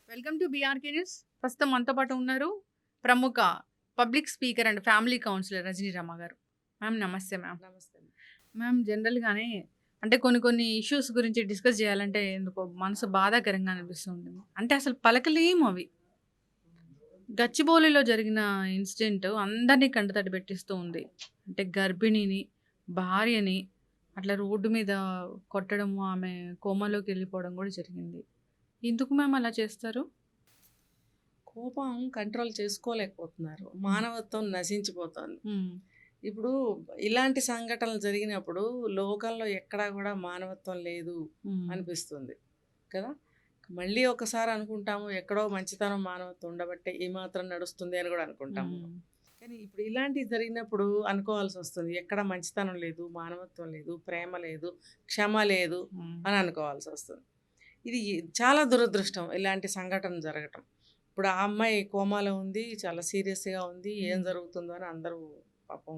Welcome to BRK news. ప్రస్తుతం మనతో పాటు ఉన్నారు ప్రముఖ public speaker and family counsellor Rajani Rama గారు. మ్యామ్ నమస్తే మ్యామ్. నమస్తే. మ్యామ్ జనరల్గానే అంటే కొన్ని ఇష్యూస్ గురించి డిస్కస్ చేయాలంటే ఎందుకో మనసు బాధాకరంగా అనిపిస్తుంది. అంటే అసలు పలకలేము అవి. గచ్చిబౌలిలో జరిగిన ఇన్సిడెంట్ అందరినీ కంటతడి పెట్టిస్తూ ఉంది. అంటే గర్భిణిని, భార్యని అట్లా రోడ్డు మీద కొట్టడము, ఆమె కోమాలోకి వెళ్ళిపోవడం కూడా జరిగింది. ఎందుకు మ్యామ్ అలా చేస్తారు? కోపం కంట్రోల్ చేసుకోలేకపోతున్నారు. మానవత్వం నశించిపోతోంది. హ్మ్. ఇప్పుడు ఇలాంటి సంఘటనలు జరిగినప్పుడు లోకంలో ఎక్కడా కూడా మానవత్వం లేదు హ్మ్. అనిపిస్తుంది కదా. మళ్ళీ ఒకసారి అనుకుంటాము ఎక్కడో మంచితనం మానవత్వం ఉండబట్టే ఈ మాత్రం నడుస్తుంది అని కూడా అనుకుంటాము. హ్మ్. కానీ ఇప్పుడు ఇలాంటివి జరిగినప్పుడు అనుకోవాల్సి వస్తుంది ఎక్కడ మంచితనం లేదు, మానవత్వం లేదు, ప్రేమ లేదు, క్షమ లేదు హ్మ్. అని అనుకోవాల్సి వస్తుంది. ఇది చాలా దురదృష్టం ఇలాంటి సంఘటన జరగటం. ఇప్పుడు ఆ అమ్మాయి కోమాలో ఉంది, చాలా సీరియస్గా ఉంది, ఏం జరుగుతుందో అని అందరూ పాపం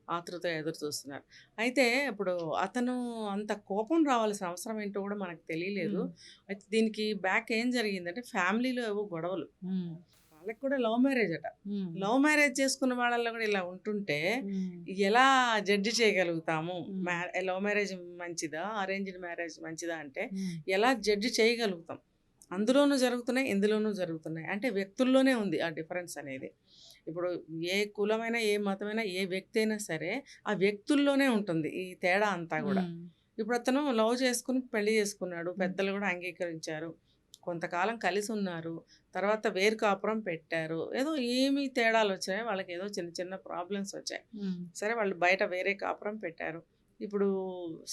ఆతృత ఎదురు చూస్తున్నారు. అయితే ఇప్పుడు అతను అంత కోపం రావాల్సిన అవసరం ఏంటో కూడా మనకు తెలియలేదు. హ్మ్. అయితే దీనికి బ్యాక్ ఏం జరిగిందంటే ఫ్యామిలీలో ఏవో గొడవలు. హ్మ్. వాళ్ళకి కూడా లవ్ మ్యారేజ్ అట. హ్మ్. లవ్ మ్యారేజ్ చేసుకున్న వాళ్ళల్లో కూడా ఇలా ఉంటుంటే హ్మ్. ఎలా జడ్జి చేయగలుగుతాము? హ్మ్. లవ్ మ్యారేజ్ మంచిదా, అరేంజ్డ్ మ్యారేజ్ మంచిదా అంటే హ్మ్. ఎలా జడ్జి చేయగలుగుతాం? అందులోనూ జరుగుతున్నాయి, ఇందులోనూ జరుగుతున్నాయి. అంటే వ్యక్తుల్లోనే ఉంది ఆ డిఫరెన్స్ అనేది. ఇప్పుడు ఏ కులమైనా, ఏ మతమైనా, ఏ వ్యక్తి అయినా సరే ఆ వ్యక్తుల్లోనే ఉంటుంది ఈ తేడా అంతా కూడా. హ్మ్. ఇప్పుడు అతను లవ్ చేసుకుని పెళ్లి చేసుకున్నాడు. హ్మ్. పెద్దలు కూడా అంగీకరించారు. కొంతకాలం కలిసి ఉన్నారు. తర్వాత వేరు కాపురం పెట్టారు. ఏదో ఏమి తేడాలొచ్చాయి. వాళ్ళకేదో చిన్న చిన్న ప్రాబ్లమ్స్ వచ్చాయి. హ్మ్. సరే వాళ్ళు బయట వేరే కాపురం పెట్టారు. ఇప్పుడు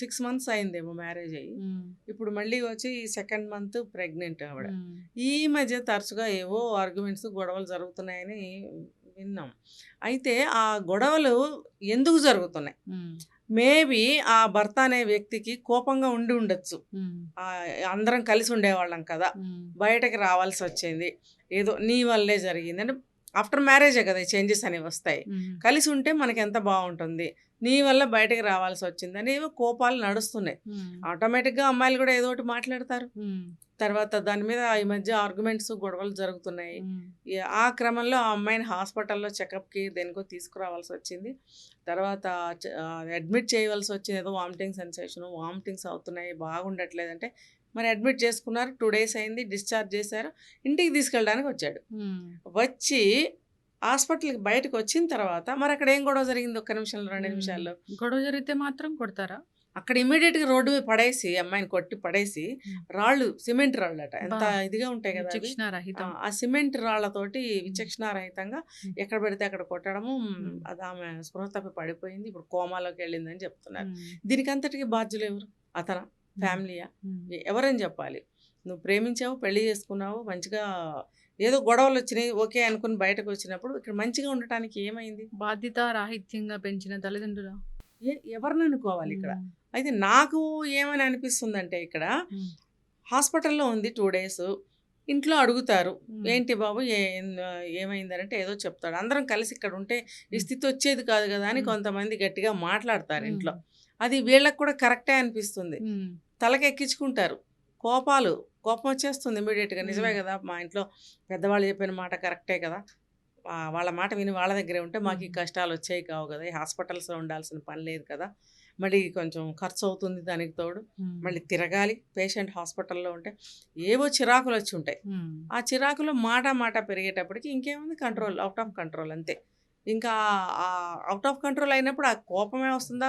6 మంత్స్ అయిందేమో మ్యారేజ్ అయ్యి. హ్మ్. ఇప్పుడు మళ్ళీ వచ్చి సెకండ్ మంత్ ప్రెగ్నెంట్ ఆవిడ. హ్మ్. ఈ మధ్య తరచుగా ఏవో ఆర్గ్యుమెంట్స్, గొడవలు జరుగుతున్నాయని విన్నాం. అయితే ఆ గొడవలు ఎందుకు జరుగుతున్నాయి? హ్మ్. మేబీ ఆ భర్త అనే వ్యక్తికి కోపంగా ఉండి ఉండొచ్చు. హ్మ్. అందరం కలిసి ఉండేవాళ్ళం కదా! హ్మ్. బయటకి రావాల్సొచ్చింది. ఏదో నీ వల్లే జరిగింది. అంటే ఆఫ్టర్ మ్యారేజే కదా! ఈ చేంజెస్ అనేవి వస్తాయి. హ్మ్. కలిసి ఉంటే మనకెంత బావుంటుంది. నీ వల్ల బయటకి రావాల్సొచ్చిందని ఏవో కోపాలు నడుస్తున్నాయి. హ్మ్. ఆటోమేటిక్‌గా అమ్మాయిలు కూడా ఏదో ఒకటి మాట్లాడతారు. హ్మ్. తర్వాత దాని మీద ఈ మధ్య ఆర్గ్యుమెంట్స్, గొడవలు జరుగుతున్నాయి. హ్మ్. ఆ క్రమంలో ఆ అమ్మాయిని హాస్పిటల్‌లో చెకప్‌కి దేనికో తీసుకురావాల్సొచ్చింది. తర్వాత అడ్మిట్ చేయవలసొచ్చింది. ఏదో వామిటింగ్ సెన్సేషను, వామిటింగ్స్ అవుతున్నాయి, బాగుండట్లేదంటే మరి అడ్మిట్ చేసుకున్నారు. 2 డేస్ అయింది. డిశ్చార్జ్ చేశారు. ఇంటికి తీసుకెళ్ళడానికి వచ్చాడు. హ్మ్. వచ్చి హాస్పిటల్‌కి బయటకొచ్చిన తర్వాత మరక్కడ ఏం గొడవ జరిగింది ఒక్క నిమిషంలో, 2 హ్మ్. నిమిషాల్లో. గొడవ జరిగితే మాత్రం కొడతారా? అక్కడ ఇమ్మీడియేట్‌గా రోడ్డు మీద పడేసి, అమ్మాయిని కొట్టి పడేసి, హ్మ్. రాళ్ళు సిమెంట్ రాళ్ళట. అబ్బా! ఎంత ఇదిగా ఉంటాయి గదా అవి. విచక్షణారహితం. ఆ సిమెంట్ రాళ్ళతోటి హ్మ్. విచక్షణారహితంగా హ్మ్. ఎక్కడ పెడితే అక్కడ కొట్టడము. హ్మ్. అది ఆమె స్పృహ తప్పి పడిపోయింది. ఇప్పుడు కోమాలోకెళ్ళిందని చెప్తున్నారు. హ్మ్. దీనికంతటికి బాధ్యులెవరు? అతనా? హ్మ్. ఫ్యామిలీయా? హ్మ్. ఎవరని చెప్పాలి? నువ్వు ప్రేమించావు, పెళ్లి చేసుకున్నావు, మంచిగా ఏదో గొడవలొచ్చినాయి, ఓకే అనుకుని బయటకొచ్చినప్పుడు ఇక్కడ మంచిగా ఉండటానికి ఏమైంది? బాధ్యతారాహిత్యంగా పెంచిన తల్లిదండ్రులా? ఎవరిననుకోవాలిక్కడ? హ్మ్. అయితే నాకు ఏమని అనిపిస్తుందంటే ఇక్కడ, హ్మ్. హాస్పిటల్‌లో ఉంది 2 డేసు. ఇంట్లో అడుగుతారు. హ్మ్. "ఏంటి బాబు ఏమైందనంటే" ఏదో చెప్తాడు. అందరం కలిసి ఇక్కడుంటే ఈ హ్మ్. స్థితి వచ్చేది కాదు గదా! అని హ్మ్. కొంతమంది గట్టిగా మాట్లాడతారు హ్మ్. ఇంట్లో. అది వీళ్ళకి కూడా కరెక్టే అనిపిస్తుంది. హ్మ్. తలకెక్కించుకుంటారు. కోపాలు, కోపం వచ్చేస్తుంది ఇమ్మీడియేట్‌గా. హ్మ్. నిజమే గదా! మా ఇంట్లో పెద్దవాళ్ళు చెప్పిన మాట కరెక్టే కదా! వాళ్ళ మాట విని వాళ్ళ దగ్గరే ఉంటే మాకు ఈ హ్మ్. కష్టాలొచ్చేవి కావు గదా! ఈ హాస్పిటల్స్‌లో ఉండాల్సిన పని లేదు కదా! మళ్ళీ కొంచెం ఖర్చవుతుంది దానికి తోడు. హ్మ్. మళ్ళీ తిరగాలి పేషెంట్ హాస్పిటల్‌లో ఉంటే. ఏవో చిరాకులొచ్చి ఉంటాయి. హ్మ్. ఆ చిరాకులో మాట మాట పెరిగేటప్పటికి ఇంకేముంది హ్మ్. కంట్రోల్, ఔట్ ఆఫ్ కంట్రోల్ అంతే. ఇంకా ఔట్ ఆఫ్ కంట్రోల్ అయినప్పుడు ఆ కోపమే వస్తుందా?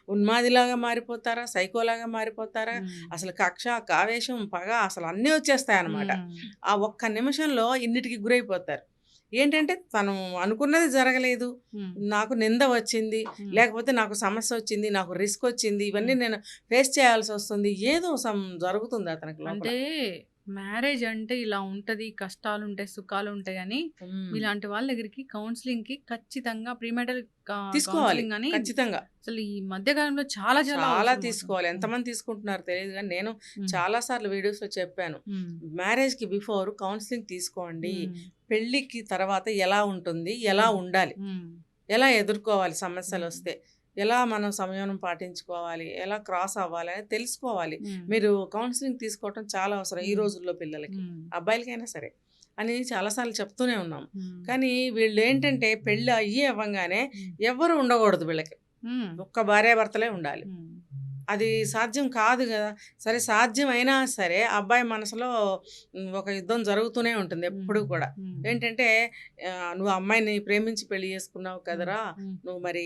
ఉన్మాదిలాగా మారిపోతారా? సైకోలాగా మారిపోతారా? హ్మ్. అసలు కక్ష, కావేశం, పగ అసలు అన్నీ వచ్చేస్తాయన్నమాట. హ్మ్. ఆ ఒక్క నిమిషంలో ఇన్నిటికి గురైపోతారు. ఏంటంటే తను అనుకున్నది జరగలేదు. హ్మ్. నాకు నింద వచ్చింది. హ్మ్. లేకపోతే నాకు సమస్యొచ్చింది. నాకు రిస్కొచ్చింది. ఇవన్నీ హ్మ్. నేను ఫేస్ చేయాల్సొస్తుంది. ఏదో జరుగుతుంది అతనికి లోపల. అంటే మ్యారేజ్ అంటే ఇలా ఉంటది. కష్టాలుంటాయి, సుఖాలుంటాయి అని హ్మ్. మీలాంటి వాళ్ళ దగ్గరికి కౌన్సెలింగ్‌కి ఖచ్చితంగా ప్రీమెటల్ తీసుకోవాలి. కౌన్సెలింగ్ అని ఖచ్చితంగా. అసలు ఈ మధ్య కాలంలో చాలా చాలా చాలా అవసరం అవుతుంది. తీసుకోవాలి. హ్మ్. ఎంతమంది తీసుకుంటున్నారో తెలీదు గానీ, నేను హ్మ్. చాలా సార్లు వీడియోస్‌లో చెప్పాను. హ్మ్. మ్యారేజ్‌కి బిఫోర్ కౌన్సెలింగ్ తీసుకోండి. హ్మ్. పెళ్ళికి తర్వాత ఎలా ఉంటుంది? ఎలా హ్మ్. ఉండాలి? హ్మ్. ఎలా ఎదుర్కోవాలి హ్మ్. సమస్యలొస్తే? ఎలా మనం సంయమనం పాటించుకోవాలి, ఎలా క్రాస్ అవ్వాలి అనేది తెలుసుకోవాలి. హ్మ్. మీరు కౌన్సిలింగ్ తీసుకోవటం చాలా అవసరం ఈ హ్మ్. రోజుల్లో పిల్లలకి. హ్మ్. అబ్బాయిలకైనా సరే అని చాలా సార్లు చెప్తూనే ఉన్నాం. హ్మ్. కానీ వీళ్ళేంటంటే పెళ్లి అవ్వంగానే హ్మ్. ఎవ్వరు ఉండకూడదు వీళ్ళకి. హ్మ్. ఒక్క భార్యాభర్తలే ఉండాలి. హ్మ్. అది సాధ్యం కాదు గదా! సరే సాధ్యమైనా సరే అబ్బాయి మనసులో ఒక యుద్ధం జరుగుతూనే ఉంటుంది ఎప్పుడూ హ్మ్. కూడా. హ్మ్. ఏంటంటే "నువ్వు అమ్మాయిని ప్రేమించి పెళ్లి చేసుకున్నావు హ్మ్. కదరా! హ్మ్. నువ్వు మరి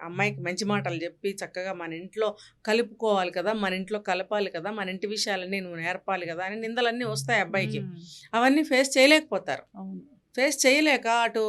అమ్మాయికి మంచి మాటలు చెప్పి చక్కగా మన ఇంట్లో కలుపుకోవాలి కదా! మన ఇంట్లో కలపాలి కదా! మన ఇంటి విషయాలన్నీ నువ్వు నేర్పాలి కదా!" అని నిందలన్నీ వస్తాయి అబ్బాయికి. హ్మ్. అవన్నీ ఫేస్ చేయలేకపోతారు. అవును. ఫేస్ చేయలేక అటు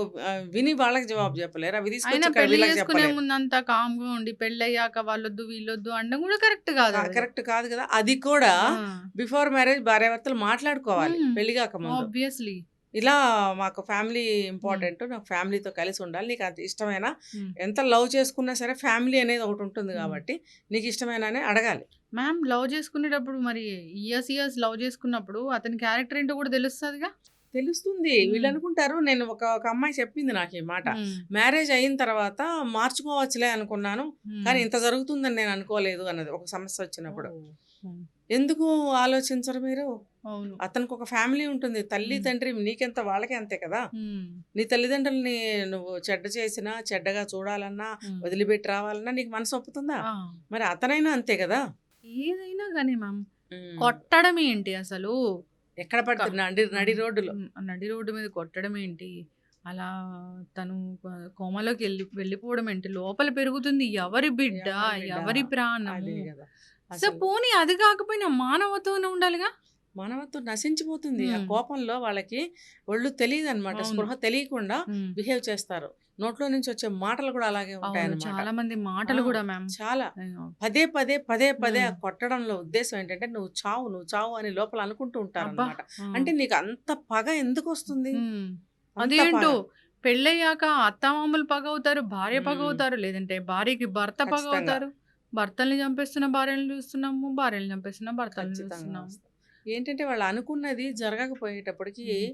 విని వాళ్ళకి జవాబు చెప్పలేరు. అవి తీసుకొచ్చి అయినా ఇక్కడ పెళ్లి వీళ్ళకి చేసుకునే చెప్పలేరు. ముందంతా కామ్‌గా ఉండి పెళ్ళయ్యాక వాళ్ళొద్దు, వీళ్ళొద్దు అనడం కూడా కరెక్ట్ కాదది. కరెక్ట్ కాదు కదా! అది కూడా ఆ! బిఫోర్ మ్యారేజ్ భార్యాభర్తలు మాట్లాడుకోవాలి. హ్మ్. పెళ్లి కాకముందు. ఆబ్వియస్‌లీ. ఇలా మాకు ఫ్యామిలీ హ్మ్. ఇంపార్టెంట్. నాకు ఫ్యామిలీతో కలిసి ఉండాలి. నీకు అది ఇష్టమేనా? హ్మ్. ఎంత లవ్ చేసుకున్నా సరే ఫ్యామిలీ అనేది ఒకటి ఉంటుంది హ్మ్. కాబట్టి నీకు ఇష్టమేనా అని అడగాలి. మ్యామ్ లవ్ చేసుకునేటప్పుడు మరి ఇయర్స్ లవ్ చేసుకున్నప్పుడు అతని క్యారెక్టర్ ఏంటో కూడా తెలుస్తదిగా? తెలుస్తుంది. హ్మ్. వీళ్ళనుకుంటారు నేను ఒక అమ్మాయి చెప్పింది నాకు ఈ మాట. హ్మ్. మ్యారేజ్ అయిన తర్వాత మార్చుకోవచ్చులే అనుకున్నాను. కానీ హ్మ్. ఇంత జరుగుతుందని నేను అనుకోలేదు అన్నది ఒక సమస్య వచ్చినప్పుడు. ఓహ్! హ్మ్. ఎందుకు ఆలోచించరు మీరు? అవును. అతనికి ఒక ఫ్యామిలీ ఉంటుంది. తల్లి, హ్మ్. తండ్రి నీకెంత వాళ్ళకి అంతే కదా! హ్మ్. నీ తల్లిదండ్రులని నువ్వు చెడ్డ చేసినా, చెడ్డగా చూడాలన్నా, హ్మ్. వదిలిపెట్టి రావాలన్నా నీకు మనసు ఒప్పుతుందా? ఆ! మరి అతనైనా అంతే కదా! ఏదైనా గాని మ్యామ్ హ్మ్. కొట్టడం ఏంటి అసలు? ఎక్కడ క పడితే నడి నడి హ్మ్. రోడ్డులో. నడి రోడ్డు మీద కొట్టడం ఏంటి? అలా తను కోమాలోకి వెళ్ళిపోవడం ఏంటి? లోపల పెరుగుతుంది ఎవరి బిడ్డ? ఎవరి బిడ్డ? ఎవరి ప్రాణము? అదే గదా! సో, అసలు పోనీ అది కాకపోయినా మానవత్వం ఉండాలిగా? మానవత్వం నశించిపోతుంది. ఆ హ్మ్. కోపంలో వాళ్ళకి ఒళ్ళు తెలీదనమాట. అవును. స్పృహ తెలియకుండా హ్మ్. బిహేవ్ చేస్తారు. నోట్లో నుంచి వచ్చే మాటలు కూడా అలాగే అవును. ఉంటాయన్నమాట. చాలా మంది ఆ! మాటలు గూడా మ్యామ్. చాలా. అయ్యో! పదే ఆ హ్మ్. కొట్టడంలో ఉద్దేశ్యం ఏంటంటే, నువ్వు చావు అని లోపల అనుకుంటూ అబ్బా! ఉంటారనమాట. ఆ! అంటే నీకు అంత పగ ఎందుకొస్తుంది? హ్మ్. అంత అదేంటో పగ. పెళ్ళయ్యాక అత్తామామలు పగవుతారు, భార్య హ్మ్. పగవుతారు, లేదంటే భార్యకి భర్త ఖచ్చితంగా. పగవుతారు. భర్తల్ని చంపేస్తున్న భార్యలను చూస్తున్నాము, భార్యలను చంపేస్తున్న భర్తలను ఖచ్చితంగా చూస్తున్నాము. వస్తాయి. ఏంటంటే వాళ్ళు అనుకున్నది జరగకపోయేటప్పటికి హ్మ్.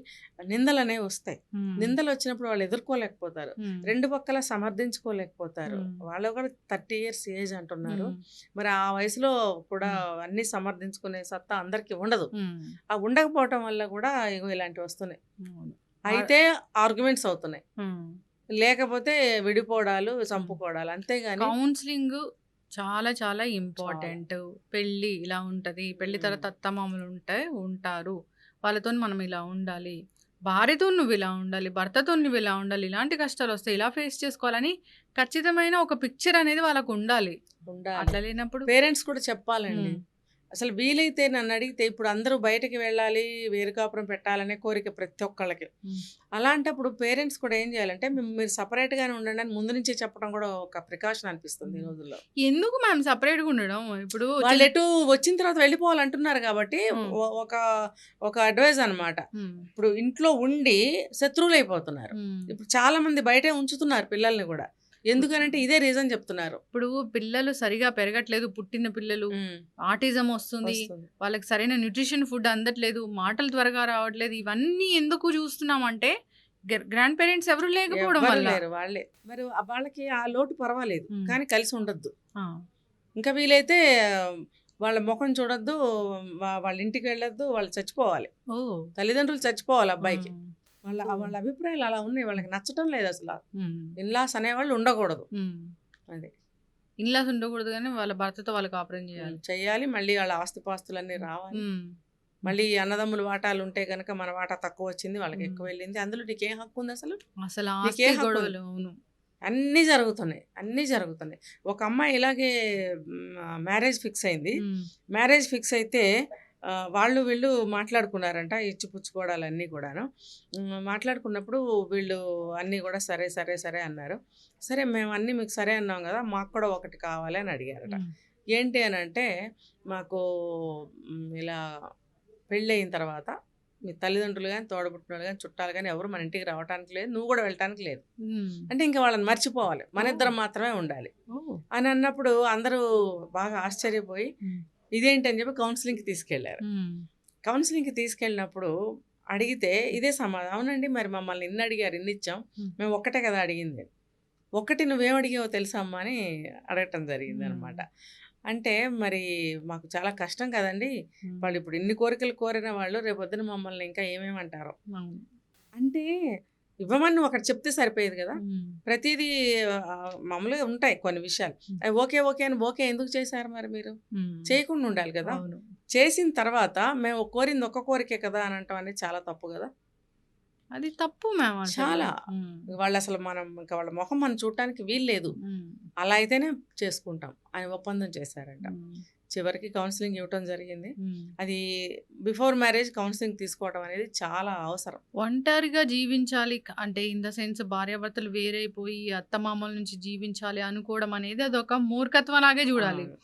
నిందలనేవి వస్తాయి. హ్మ్. నిందలొచ్చినప్పుడు వాళ్ళు ఎదుర్కోలేకపోతారు. హ్మ్. 2 పక్కల సమర్థించుకోలేకపోతారు. హ్మ్. వాళ్ళు కూడా 30 ఇయర్స్ ఏజ్ అంటున్నారు. హ్మ్. మరి ఆ వయసులో కూడా హ్మ్. అన్నీ సమర్థించుకునే సత్తా అందరికీ ఉండదు. హ్మ్. ఆ ఉండకపోవటం వల్ల కూడా ఇగో ఇలాంటివి వస్తున్నాయి. అవును. అయితే ఆర్గ్యుమెంట్స్ అవుతున్నాయి. హ్మ్. లేకపోతే విడిపోవడాలు, హ్మ్. చంపుకోవడాలు అంతేగాని కౌన్సెలింగ్ చాలా చాలా చాలా. ఇంపార్టెంట్. పెళ్లి ఇలా ఉంటది. పెళ్లి హ్మ్. తర్వాత అత్తమామలు ఉంటారు. వాళ్ళతోని మనం ఇలా ఉండాలి. భార్యతోని నువ్విలా ఉండాలి. భర్తతోని నువ్విలా ఉండాలి. ఇలాంటి కష్టాలొస్తాయి. ఇలా ఫేస్ చేసుకోవాలని ఖచ్చితమైన ఒక పిక్చర్ అనేది వాళ్ళకుండాలి. ఉండాలి. అట్లా లేనప్పుడు పేరెంట్స్ కూడా చెప్పాలండి. హ్మ్. అసలు వీలైతే నన్నడిగితే ఇప్పుడు అందరూ బయటకి వెళ్ళాలి, వేరు కాపురం పెట్టాలనే కోరిక ప్రతి ఒక్కళ్ళకి. హ్మ్. అలాంటప్పుడు పేరెంట్స్ కూడా ఏం చేయాలంటే మీరు సెపరేట్‌గానే ఉండండి అని ముందు నుంచే చెప్పడం కూడా ఒక ప్రికాషన్ అనిపిస్తుంది ఈ హ్మ్. రోజుల్లో. ఎందుకు మ్యామ్ సెపరేట్‌గా ఉండడం? ఇప్పుడు వాళ్ళెటు వచ్చిన తర్వాత వెళ్ళిపోవాలంటున్నారు కాబట్టి హ్మ్. ఒక ఒక అడ్వైస్ అనమాట. హ్మ్. ఇప్పుడు ఇంట్లో ఉండి శత్రువులైపోతున్నారు. హ్మ్. ఇప్పుడు చాలామంది బయటే ఉంచుతున్నారు పిల్లల్ని గూడా. ఇప్పుడు ఎందుకనంటే ఇదే రీజన్ చెప్తున్నారు. ఇప్పుడు పిల్లలు సరిగా పెరగట్లేదు. పుట్టిన పిల్లలు హ్మ్. ఆటిజం వస్తుంది. వస్తుంది. వాళ్ళకి సరైన న్యూట్రిషన్ ఫుడ్ అందట్లేదు. మాటలు త్వరగా రావట్లేదు. ఇవన్నీ ఎందుకు చూస్తున్నామంటే గ్రాండ్ పేరెంట్స్ ఎవరు లేకపోవడం ఎవ్వరు వల్ల. లేరు వాళ్ళే. మరి వాళ్ళకి ఆ లోటు పర్వాలేదు. హ్మ్. కానీ కలిసి ఉండొద్దు. ఆ! ఇంకా వీలైతే వాళ్ళ మొఖం చూడొద్దు. వాళ్ళ ఇంటికి వెళ్ళొద్దు. వాళ్ళు చచ్చిపోవాలి. ఓహ్! తల్లిదండ్రులు చచ్చిపోవాలి అబ్బాయికి. హ్మ్. వాళ్ళ అభిప్రాయాలు అలా ఉన్నాయి. వాళ్ళకి నచ్చటం లేదసల. హ్మ్. ఇన్‌లాస్ అనేవాళ్ళు ఉండకూడదు. హ్మ్. అది. ఇన్‌లాస్ ఉండకూడదు గానీ వాళ్ళ భర్తతో వాళ్ళు కాపురం చేయాలి. చెయ్యాలి. మళ్ళీ వాళ్ళ ఆస్తిపాస్తులన్నీ రావాలి. హ్మ్. మళ్ళీ అన్నదమ్ముల వాటాలుంటే గనక మన వాటా తక్కువొచ్చింది. వాళ్ళకి హ్మ్. ఎక్కువెళ్ళింది. అందులో నీకేం హక్కుందసలు? అసలు నీకే ఆస్తి హక్కుంది? గొడవలు. అవును. అన్నీ జరుగుతున్నాయి. అన్నీ జరుగుతున్నాయి. ఒక అమ్మాయి ఇలాగే మ్యారేజ్ ఫిక్స్ అయింది. హ్మ్. మ్యారేజ్ ఫిక్స్ అయితే వాళ్ళు వీళ్ళు మాట్లాడుకున్నారంట. ఇచ్చిపుచ్చుకోవడాలన్నీ కూడాను. మాట్లాడుకున్నప్పుడు వీళ్ళు అన్నీ గూడా సరే, సరే, సరే అన్నారు. సరే మేము అన్నీ మీకు సరే అన్నాం గదా! మాకు కూడా ఒకటి కావాలి అని అడిగారట. హ్మ్. ఏంటి అనంటే మాకు ఇలా పెళ్ళయిన తర్వాత మీ తల్లిదండ్రులు గాని, తోడబుట్టినోళ్ళు గాని, చుట్టాలు గాని ఎవరు మన ఇంటికి రావటానికి లేదు. నువ్వు గూడా వెళ్ళటానికి లేదు. హ్మ్. అంటే ఇంక వాళ్ళని మర్చిపోవాలి. ఓహ్! మనిద్దరం మాత్రమే ఉండాలి. ఓహ్! అని అన్నప్పుడు అందరూ బాగా ఆశ్చర్యపోయి హ్మ్. ఇదేంటని చెప్పి కౌన్సిలింగ్‌కి తీసుకెళ్లారు. హ్మ్. కౌన్సిలింగ్‌కి తీసుకెళ్ళినప్పుడు అడిగితే ఇదే సమాధానం. అవునండి మరి మమ్మల్ని ఇన్ని అడిగారు, ఇన్నిచ్చాం. హ్మ్. మేము ఒక్కటే కదా అడిగింది. ఒకటి నువ్వేం అడిగావో తెలుసా అమ్మా అని అడగటం హ్మ్. జరిగిందనమాట. అంటే మరి మాకు చాలా కష్టం కదండీ! హ్మ్. వాళ్ళు ఇప్పుడు ఇన్ని కోరికలు కోరిన వాళ్ళు రేపొద్దున మమ్మల్ని ఇంకా ఏమేమంటారో. అవును. అంటే ఇవ్వమని నువ్వు అక్కడ చెప్తే సరిపోయేది కదా! హ్మ్. ప్రతీదీ మామూలుగా ఉంటాయి కొన్ని విషయాలు. హ్మ్. అవి ఓకే, ఓకే అని ఓకే ఎందుకు చేశారు మరి మీరు? హ్మ్. చేయకుండా ఉండాలి కదా! అవును. చేసిన తర్వాత మేము కోరింది ఒక్క కోరికే కదా అని అనటం అనేది చాలా తప్పు కదా! అది తప్పు మ్యామ్ అసలు. చాలా. హ్మ్. వాళ్ళసలు మనం ఇంక వాళ్ళ మొహం మనం చూడటానికి వీల్లేదు. హ్మ్. అలా అయితేనే చేసుకుంటాం అని ఒప్పందం చేశారంట. హ్మ్. చివరికి కౌన్సెలింగ్ ఇవ్వటం జరిగింది. హ్మ్. అది బిఫోర్ మ్యారేజ్ కౌన్సెలింగ్ తీసుకోవడం అనేది చాలా అవసరం. ఒంటరిగా జీవించాలి అంటే ఇన్ ద సెన్స్ భార్యాభర్తలు వేరైపోయి అత్తమామల నుంచి జీవించాలి అనుకోవడం అనేది అదొక మూర్ఖత్వంలాగే చూడాలి. అవును.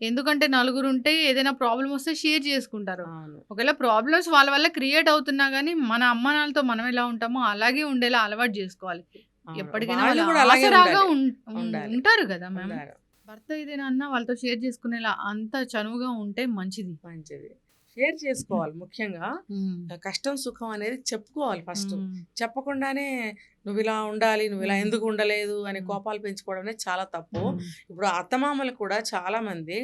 ఎందుకంటే నలుగురుంటే ఏదైనా ప్రాబ్లమ్ వస్తే షేర్ చేసుకుంటారు. అవును. ఒకవేళ ప్రాబ్లమ్స్ వాళ్ళ వల్ల క్రియేట్ అవుతున్నా గానీ, మన అమ్మానాన్నలతో మనం ఎలా ఉంటామో అలాగే ఉండేలా అలవాటు జేసుకోవాలి. అవును. ఎప్పటికైనా వాళ్ళు వాళ్ళ కూడా అలాగే ఆసరాగా ఉండాలి. ఉం ఉండాలి. ఉంటారు గదా మ్యామ్. ఉండాలి. భర్త ఏదైనా అన్నా వాళ్ళతో షేర్ చేసుకునేలా అంత చనువుగా ఉంటే మంచిది. మంచిది. షేర్ చేసుకోవాలి ముఖ్యంగా. హ్మ్. కష్టం, సుఖం అనేది చెప్పుకోవాలి ఫస్టు. హ్మ్. చెప్పకుండానే నువ్విలా ఉండాలి, నువ్విలా హ్మ్. ఎందుకు ఉండలేదు అని హ్మ్. కోపాలు పెంచుకోవడం అనేది చాలా తప్పు. హ్మ్. ఇప్పుడు అత్తమామలు కూడా చాలామంది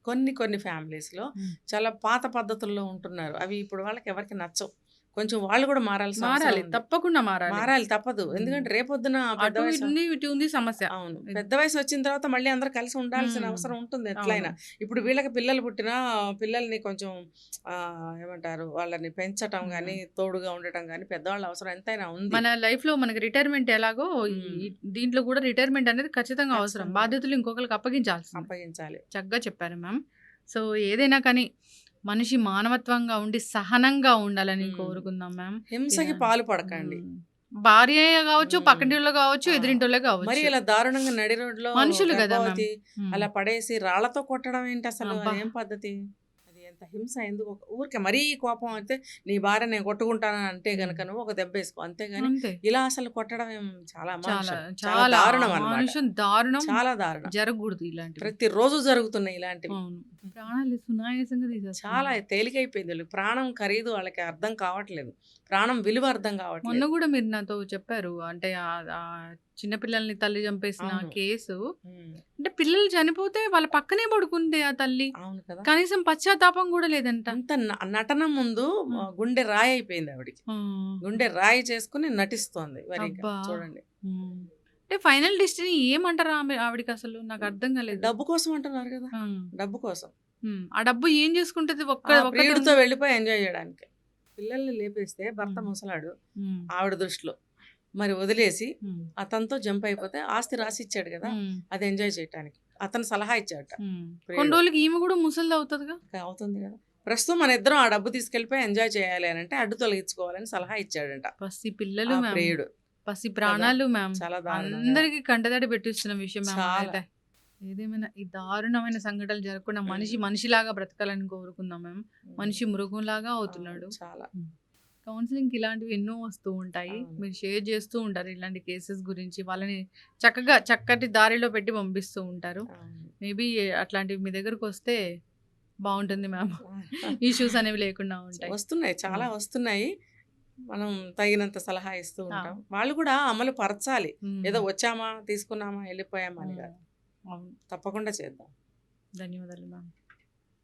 కొన్ని ఫ్యామిలీస్‌లో హ్మ్. చాలా పాత పద్ధతుల్లో ఉంటున్నారు. అవి ఇప్పుడు వాళ్ళకి ఎవరికీ నచ్చవు. కొంచెం వాళ్ళు కూడా మారాల్సిన అవసరం మారాలి. ఉంది. తప్పకుండా మారాలి. మారాలి తప్పదు. హ్మ్. ఎందుకంటే రేపొద్దున పెద్ద అటు వయసు ఉంది, ఇటు ఉంది సమస్య. అవును. ఇది. పెద్ద వయసొచ్చిన తర్వాత మళ్ళీ అందరూ కలిసి ఉండాల్సిన హ్మ్. అవసరం ఉంటుంది అవును. ఎట్లైనా. ఇప్పుడు వీళ్ళకి పిల్లలు పుట్టినా పిల్లల్ని కొంచెం ఏమంటారు వాళ్ళని పెంచటం గానీ, హ్మ్. తోడుగా ఉండటం గానీ పెద్దవాళ్ళ అవసరం ఎంతైనా ఉంది. మన లైఫ్‌లో మనకి రిటైర్మెంట్ ఎలాగో హ్మ్. దీంట్లో కూడా రిటైర్మెంట్ అనేది ఖచ్చితంగా అవసరం. ఖచ్చితంగా బాధ్యతలు ఇంకొకరికి అప్పగించాల్సిందే. అప్పగించాలి. చక్కగా చెప్పారు మ్యామ్. సో, ఏదైనా కానీ మనిషి మానవత్వంగా ఉండి సహనంగా ఉండాలని హ్మ్. కోరుకుందాం మ్యామ్. హింసకి ఇలా పాలు పడకండి. హ్మ్. భార్యే గావచ్చు, హ్మ్. పక్కింటోళ్ళు గావచ్చు, ఆ! ఎదురింటోళ్ళే మరి గావచ్చు. ఇలా దారుణంగా నడి రోడ్లో మనుషులు గదా మ్యామ్. గర్భవతి హ్మ్. అలా పడేసి రాళ్ళతో కొట్టడం ఏంటసలు? అబ్బా! అదేం పద్ధతి? అది ఎంత హింస ఎందుకు? ఊరికే మరీ కోపం అయితే నీ భార్య నేను కొట్టుకుంటానని అంటే హ్మ్. గనక నువ్వు ఒక దెబ్బేసుకో. అంతేగాని అంతే. ఇలా అసలు కొట్టడం ఏం చాలా చాలా, అమానుషం. చాలా చాలా దారుణం అన్నమాట. అమానుషం, దారుణం. చాలా దారుణం. జరగకూడదు ఇలాంటివి. ప్రతిరోజు జరుగుతున్నాయి ఇలాంటివి. అవును. ప్రాణాలు సునాయాసంగా చాలా తీసేస్తున్నారు. తేలికైపోయింది వీళ్ళకి. ప్రాణం ఖరీదు వాళ్ళకి అర్థం కావట్లేదు. ప్రాణం విలువ అర్థం మొన్న కావట్లేదు. గూడా మీరు నాతో చెప్పారు. అంటే చిన్న పిల్లల్ని తల్లి చంపేసిన అవును. కేసు. హ్మ్. అంటే పిల్లలు చనిపోతే వాళ్ళ పక్కనే పడుకుంది ఆ తల్లి. అవును కదా! కనీసం పశ్చాత్తాపం గూడా లేదంట. అంత నటన ముందు హ్మ్. గుండె రాయయిపోయింది ఆవిడకి. ఆ! గుండె రాయి చేసుకొని నటిస్తోంది. మరి ఇక అబ్బా! చూడండి. హ్మ్. అంటే ఫైనల్ డెస్టినీ ఏమంటారు ఆవిడకసలు? నాకు అర్థం కాలేదు. డబ్బు కోసం అంటున్నారు కదా! ఆ! డబ్బు కోసం. హ్మ్. ఆ డబ్బు ఏం చేసుకుంటది? ఆ ఒక్కటే ప్రియుడితో ఉంది. వెళ్ళిపోయి ఎంజాయ్ చేయడానికి. పిల్లల్ని లేపేస్తే భర్త హ్మ్. ముసలాడు హ్మ్. ఆవిడ దృష్టిలో. మరి వదిలేసి హ్మ్. అతనితో జంప్ అయిపోతే ఆస్తి రాసిచ్చాడు కదా! హ్మ్. అది ఎంజాయ్ చేయటానికి. అతను సలహా ఇచ్చాడట హ్మ్. కొన్ని ప్రియుడు. రోజులకి ఈమె గూడా ముసలిదవుతదిగా? అవుతుంది కదా! ప్రస్తుతం మన ఇద్దరం ఆ డబ్బు తీసుకెళ్ళిపోయి ఎంజాయ్ చేయాలి అనంటే అడ్డు తొలగించుకోవాలని సలహా ఇచ్చాడంట పసి పిల్లలు ఆ మ్యామ్. ప్రియుడు. పసి కదా! ప్రాణాలు మ్యామ్. చాలా దారుణం కదా! అందరికి కంటతడి పెట్టిస్తున్న విషయం మ్యామ్ చాలా. అదైతే. ఏదేమైనా ఈ దారుణమైన సంఘటనలు జరగకుండా మనిషి హ్మ్. మనిషిలాగా బ్రతకాలని కోరుకుందాం మ్యామ్. హ్మ్. మనిషి మృగంలాగా అవును. అవుతున్నాడు. చాలా. హ్మ్. కౌన్సెలింగ్‌కి ఇలాంటివి ఎన్నో వస్తూ ఉంటాయి. అవును. మీరు షేర్ చేస్తూ ఉంటారు ఇలాంటి కేసెస్ గురించి. వాళ్ళని చక్కటి దారిలో పెట్టి పంపిస్తూ ఉంటారు. అవును. మేబీ అట్లాంటివి మీ దగ్గరకొస్తే బావుంటుంది మ్యామ్. ఇష్యూస్ అనేవి లేకుండా ఉంటాయి. వస్తున్నాయి. చాలా హ్మ్. వస్తున్నాయి. మనం తగినంత సలహా ఇస్తూ ఆ! ఉంటాం. వాళ్ళు కూడా అమలు పరచాలి. హ్మ్. ఏదో వచ్చామా, తీసుకున్నామా, ఎళ్ళిపోయామా అని హ్మ్. కాదు. అవును. తప్పకుండా చేద్దాం. ధన్యవాదాలు మ్యామ్.